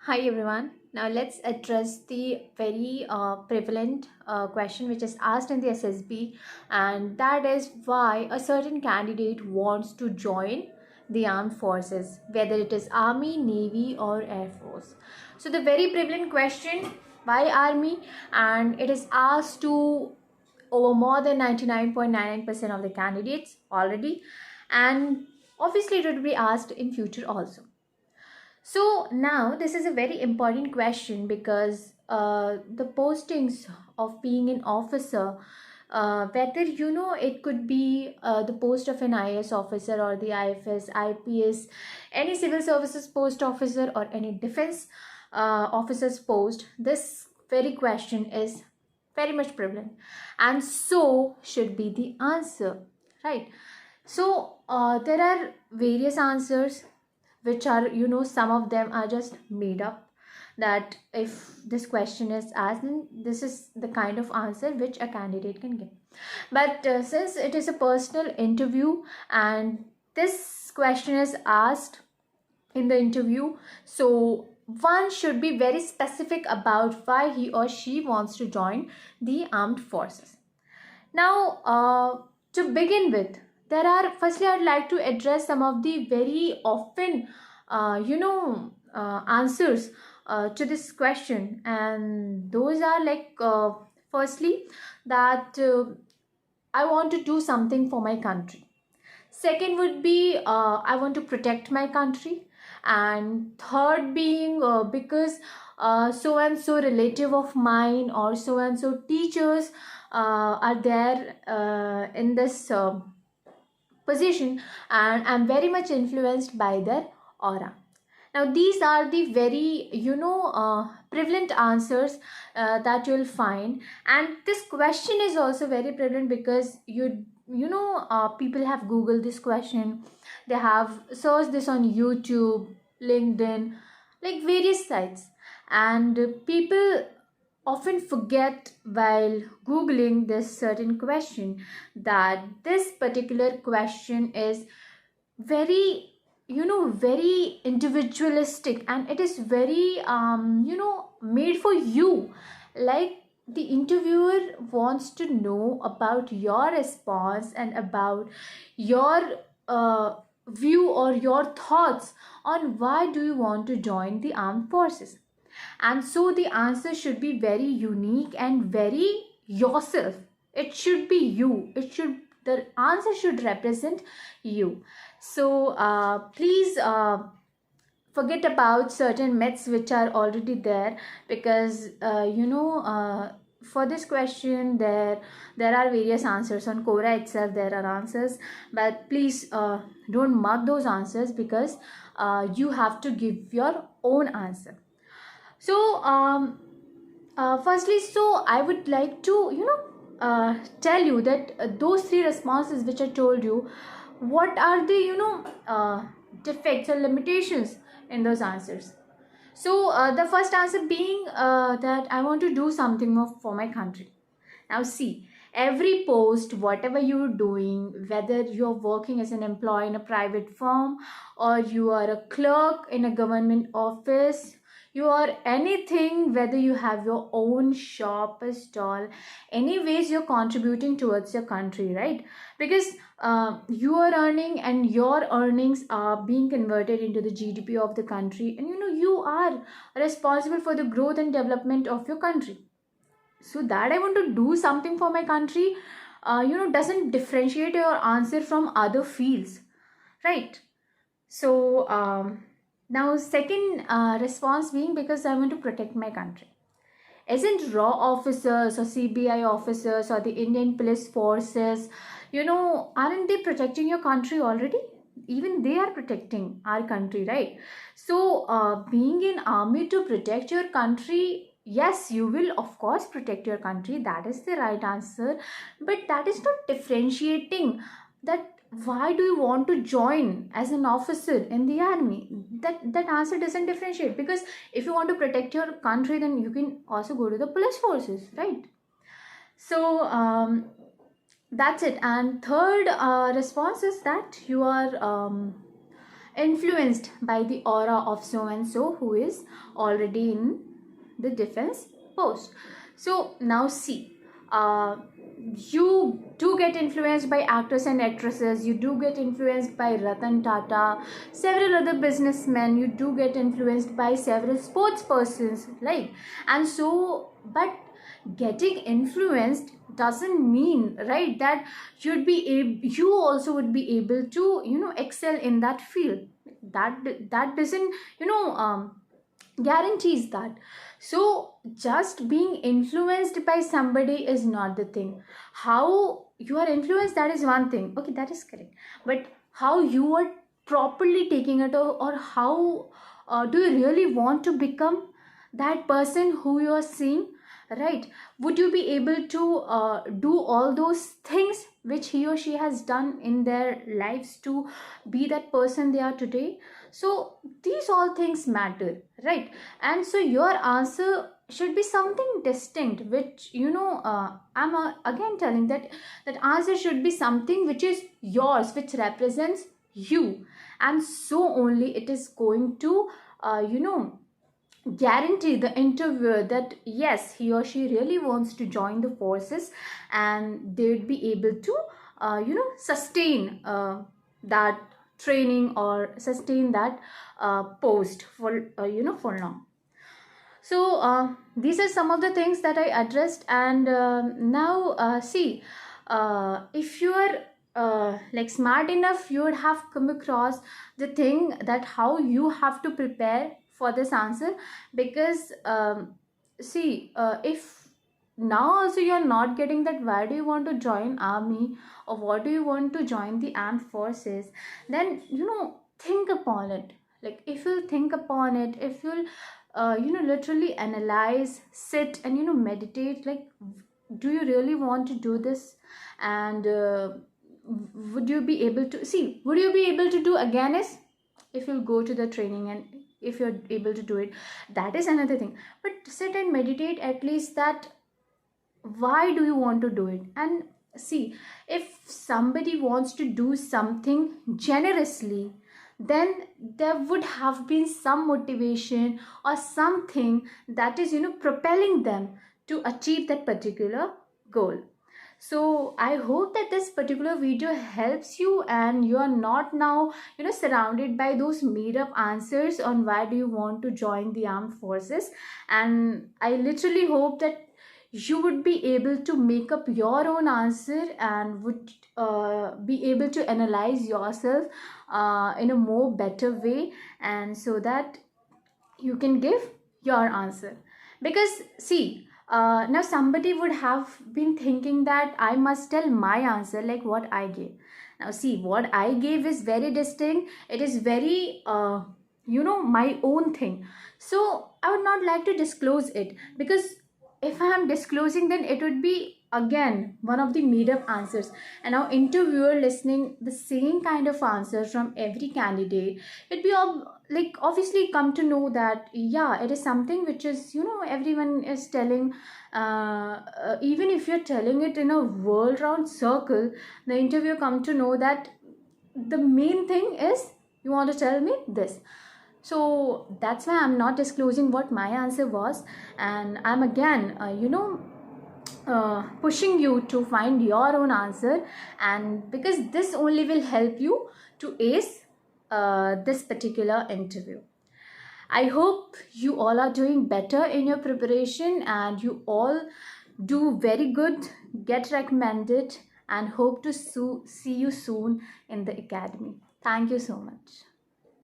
Hi everyone. Now let's address the very prevalent question which is asked in the SSB, and that is why a certain candidate wants to join the armed forces, whether it is army, navy, or air force. So the very prevalent question, why army, and it is asked to over more than 99.99% of the candidates already, and obviously it would be asked in future also. So now this is a very important question because the postings of being an officer, whether it could be the post of an IAS officer or the IFS, IPS, any civil services post officer or any defense officer's post, this very question is very much prevalent, and so should be the answer, right? So there are various answers which are, some of them are just made up, that if this question is asked, then this is the kind of answer which a candidate can give. But since it is a personal interview and this question is asked in the interview, so one should be very specific about why he or she wants to join the armed forces. Now, to begin with, firstly, I'd like to address some of the very often, answers to this question. And those are like, firstly, that I want to do something for my country. Second would be, I want to protect my country. And third being, because so and so relative of mine or so and so teachers are there in this position, and I'm very much influenced by their aura. Now these are the very prevalent answers that you'll find, and this question is also very prevalent because people have googled this question, they have searched this on YouTube, LinkedIn, like various sites, and people often forget while googling this certain question that this particular question is very very individualistic, and it is very made for you. Like, the interviewer wants to know about your response and about your view or your thoughts on why do you want to join the armed forces. And so the answer should be very unique and very yourself. It should be you, the answer should represent you. So please forget about certain myths which are already there, because for this question there are various answers on Quora itself, there are answers, but please don't mark those answers, because you have to give your own answer. So firstly, so I would like to tell you that those three responses which I told you, what are the defects or limitations in those answers. So the first answer being that I want to do something more for my country. Now see, every post, whatever you're doing, whether you're working as an employee in a private firm or you are a clerk in a government office, you are anything, whether you have your own shop, a stall, anyways you're contributing towards your country, right? Because you are earning and your earnings are being converted into the GDP of the country, and you are responsible for the growth and development of your country. So that I want to do something for my country doesn't differentiate your answer from other fields, right? So now second response being, because I want to protect my country. Isn't raw officers or CBI officers or the Indian police forces, aren't they protecting your country already? Even they are protecting our country, right? So being in army to protect your country, yes, you will of course protect your country, that is the right answer, but that is not differentiating that why do you want to join as an officer in the army. That answer doesn't differentiate, because if you want to protect your country, then you can also go to the police forces, right? So that's it. And third response is that you are influenced by the aura of so and so who is already in the defense post. So now see, you do get influenced by actors and actresses, you do get influenced by Ratan Tata, several other businessmen, you do get influenced by several sports persons, like, and so, but getting influenced doesn't mean, right, that you also would be able to, excel in that field. That doesn't, guarantees that. So just being influenced by somebody is not the thing. How you are influenced, that is one thing, okay, that is correct, but how you are properly taking it, or how do you really want to become that person who you are seeing, right? Would you be able to do all those things which he or she has done in their lives to be that person they are today? So these all things matter, right? And so your answer should be something distinct, which, I'm again telling that that answer should be something which is yours, which represents you, and so only it is going to guarantee the interviewer that yes, he or she really wants to join the forces, and they would be able to sustain that training, or sustain that post for for long. So these are some of the things that I addressed, and now see, if you are like smart enough, you would have come across the thing that how you have to prepare for this answer. Because see, if now also you're not getting that why do you want to join army, or what do you want to join the armed forces, then think upon it. Like, if you'll think upon it, if you'll literally analyze, sit, and meditate, like, do you really want to do this? And would you be able to see, would you be able to do again? Is if you'll go to the training, and if you're able to do it, that is another thing. But sit and meditate at least, that why do you want to do it? And see, if somebody wants to do something generously, then there would have been some motivation or something that is propelling them to achieve that particular goal. So I hope that this particular video helps you, and you are not now surrounded by those made up answers on why do you want to join the armed forces. And I literally hope that you would be able to make up your own answer, and would be able to analyze yourself in a more better way, and so that you can give your answer. Because see, now somebody would have been thinking that I must tell my answer like what I gave. Now see, what I gave is very distinct, it is very my own thing. So I would not like to disclose it, because if I am disclosing, then it would be again one of the made up answers. And now interviewer listening the same kind of answer from every candidate, it'd be like obviously come to know that yeah, it is something which is everyone is telling. Even if you're telling it in a world round circle, the interviewer come to know that the main thing is you want to tell me this. So that's why I'm not disclosing what my answer was, and I'm again pushing you to find your own answer, and because this only will help you to ace this particular interview. I hope you all are doing better in your preparation, and you all do very good, get recommended, and hope to see you soon in the academy. Thank you so much.